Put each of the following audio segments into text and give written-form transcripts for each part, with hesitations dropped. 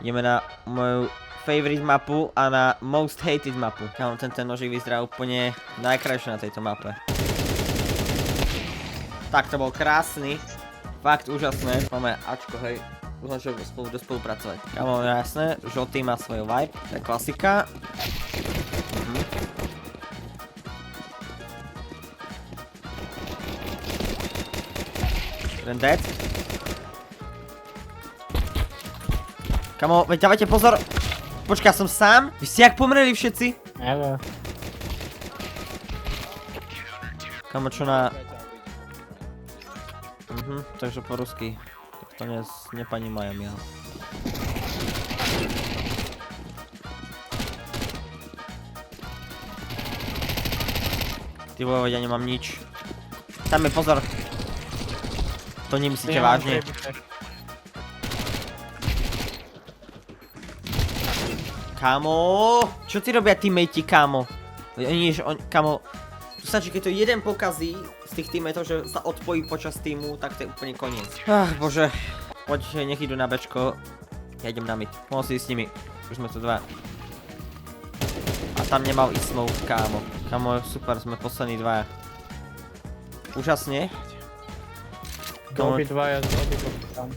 Ideme na moju favorite mapu a na most hated mapu. Kámo, ten nožík vyzerá úplne najkrajšie na tejto mape. Tak, to bol krásny. Fakt úžasné. Máme Ačko, hej. Dúfam, že spolu spolupracovať. Kámo, jasné, žltý má svoj vibe. To je klasika. Jeden dead. Kamo, veď dávajte pozor. Počkaj, ja som sám? Vy ste jak pomreli všetci? Neviem. Kamo, čo na... takže po rusky. Tak to neponímajem ja. Ty vole, ja nemám nič. Tam je pozor. To nemyslíte vážne. Kámo, čo ti robia teammatey, kámo? Kámo, tu stačí, keď to jeden pokazí z tých teammateov, že sa odpojí počas týmu, tak to je úplne koniec. Bože. Poď, nech idú na bečko. Ja idem na mid. Mohol si ísť s nimi. Už sme tu dva. A tam nemal ísť smoke, kámo. Kámo, super, sme poslední dvaja. Úžasne. Obidvaja z obidvoch tam.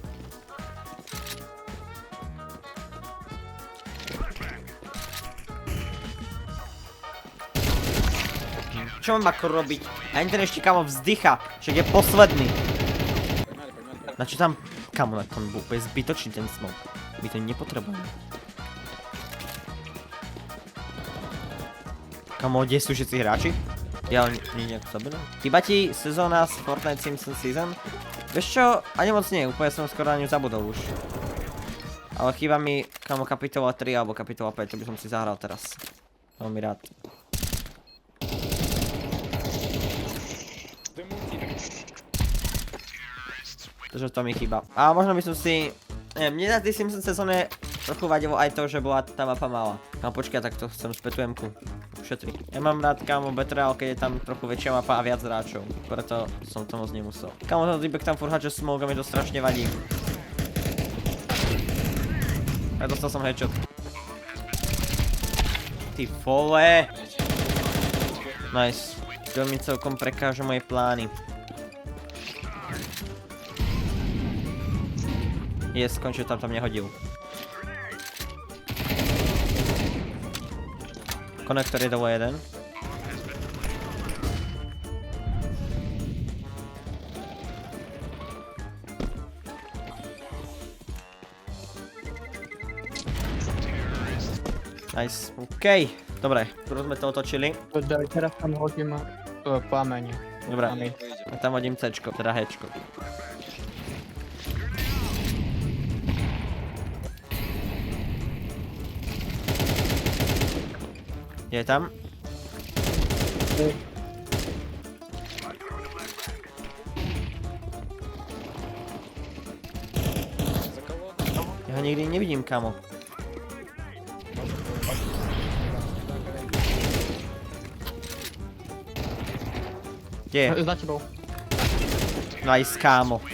Čo mám ako robiť? A ten ešte kámo vzdycha, však je posledný. Na čo tam? Kámo, tam bol úplne zbytočný ten smoke. My to nepotrebujeme. Kámo, kde sú všetci hráči? Ja nejak zaberám. Chýba ti sezóna z Fortnite Simpson Season? Vieš čo? Ani moc nie, úplne som skoro na ňu zabudol už. Ale chýba mi, kámo, kapitola 3 alebo kapitola 5, to by som si zahral teraz. Veľmi rád. Takže to mi chýba. A možno by som si... Neviem, mne na tej Simpson sezóne trochu vadilo aj to, že bola tá mapa malá. Kámo, počkaj, tak to chcem späť tú M-ku. Ušetri. Ja mám rád, kámo, Betrayal, keď je tam trochu väčšia mapa a viac hráčov. Preto som to moc nemusel. Kámo, ten týpek tam furt háče smoke a mi to strašne vadí. Ja dostal som headshot. Ty vole. Nice. To mi celkom prekáža moje plány. Skončil tam nehodil. Konektor je dole jeden. Nice, OK. Dobre, prvo sme to otočili. Teraz tam hodím plamene. Dobre, a tam hodím C-čko, teda H-čko. Je tam? Ja ho nikdy nevidím, kamo. Kde je? Za tebou. Nice, kámo.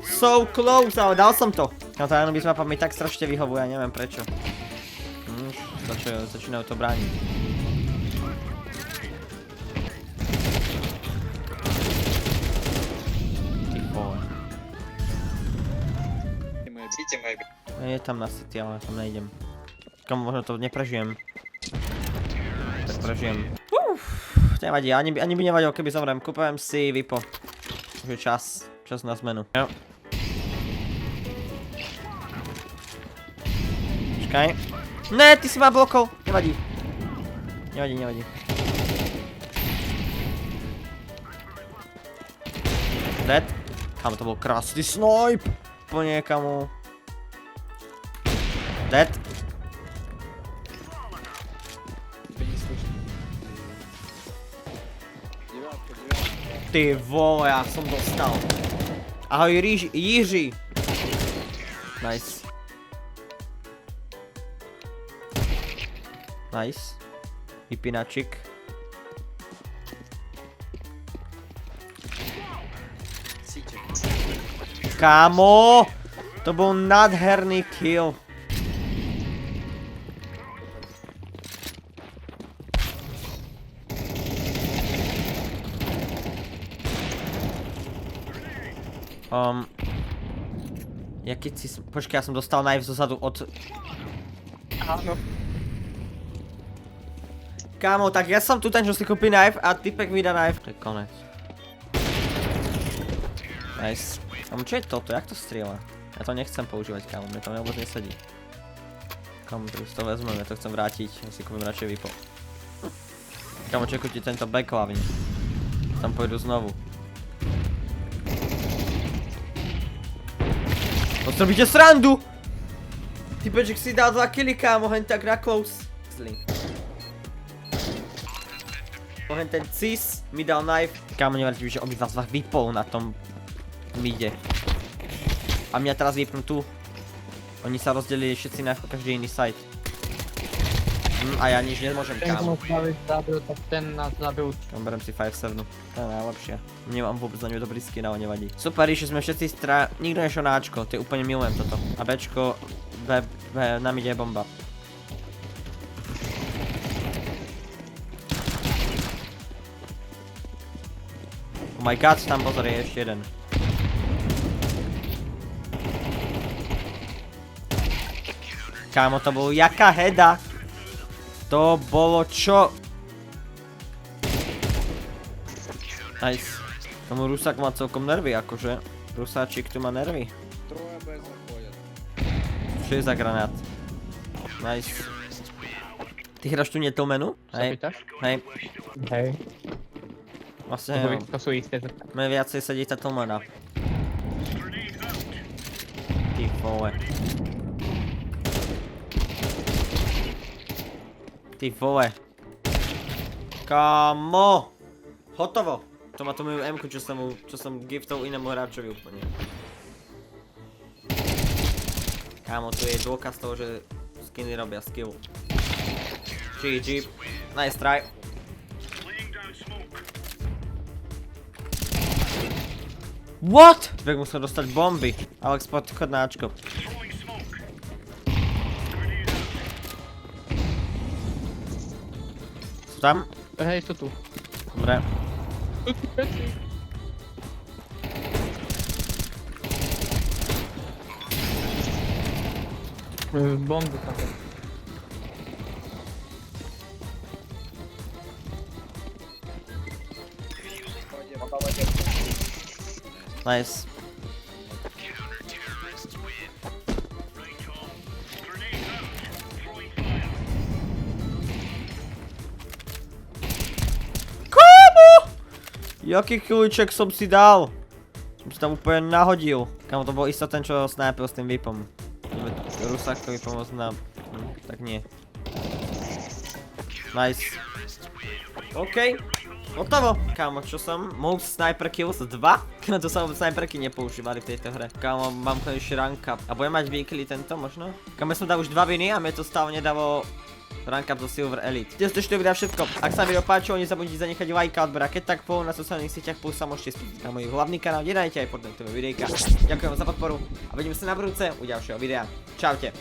So close, ale dal som to. No to Anubis mapa mi tak strašne vyhovuje, ja neviem prečo. Začínajú to brániť. Je tam na city, ale tam nejdem. Kam možno to neprežijem. Tak prežijem. Nevadí, ani by nevadilo, keby zomrem. Kúpujem si Vipo. Už je čas na zmenu. Jo. Počkaj. Ne, ty si ma blokol. Nevadí. Nevadí. Dead. Kam to bol krásny snipe. Po niekamu. Dead. Ty vole, ja som dostal. Ahoj Jiří. Nice. Nice. Vypínačik. Kámo! To bol nádherný kill. Jaký si... Počkaj, ja som dostal knife zozadu od... Áno. Kámo, tak ja som tu ten, čo si kúpi knife a typek mi dá knife. To je konec. Nice. Kámo, čo je toto? Jak to strieľa? Ja to nechcem používať, kámo, mne to vôbec nesedí. Kámo, to to vezmem, ja to chcem vrátiť, ja si kúpim radšej Vipo. Kámo, čekuj ti tento back hlavne. Tam pôjdu znovu. Odstrobíte srandu! Ty Peček si dal 2 killy, kámo, hen tak na close. Zlý. Hen ten cis mi dal knife. Kámo, nevadí, že obidva z vás vypol na tom mide. A mňa teraz vypnú tu. Oni sa rozdelili všetci na každý iný site. A ja nič nemôžem, Ten, kámo. komu David zabil, tak ten nás zabil. Kam berem si 5-7. To je najlepšia. Nemám vôbec za ňu dobrý skin, ale nevadí. Super, že sme všetci nikto nešiel na Ačko, to je úplne milujem toto. A Bčko, na mide je bomba. Oh my god, tam pozor, je ešte jeden. Kámo, to bolo jaká heda. To bolo čo? Nice. Tomu Rusák má celkom nervy, akože. Rusáčik tu má nervy. Трое Б заходят. Čo je za granát? Nice. Ty hráš tu netlmenu? Sa Hej, pýtaš? hej. Hej. Vlastne To sú isté. mne viacej sedí tá tlmena. Ty vole. Ty vole. Kámo! Hotovo! To má tú moju M-ku, čo som giftol inému hráčovi úplne. Kámo, tu je dôkaz toho, že skiny robia skill. GG. Nice try. What? Tak musel dostať bomby. Alex, poď chod na Ačko. Sú tam? Hej, sú tu. Dobre. Bomby tam. Nice. Kámo! Jaký chvíľiček som si dal? Som si tam úplne nahodil. Kámo, to bol isto ten, čo snajpil s tým Vipom. Rusákovi pomôcť na... tak nie. Nice. OK. Hotovo. Kámo, čo som? Most sniper kills 2? To sa vôbec sniperky nepoužívali v tejto hre. Kámo, mám konečne rank up. A budem mať weekly tento možno? Kámo, ja som dal už 2 viny a mne to stále nedalo rank up do Silver Elite. Dnes to ešte videa všetko. Ak sa vám video páčilo, nezabudnite zanechať like a odber a keď tak po na sociálnych sieťach plus sa môžete spýtať na môj hlavný kanál, kde nájdete aj pod tento videjka. Ďakujem za podporu a vidíme sa na budúce u ďalšieho videa. Čaute.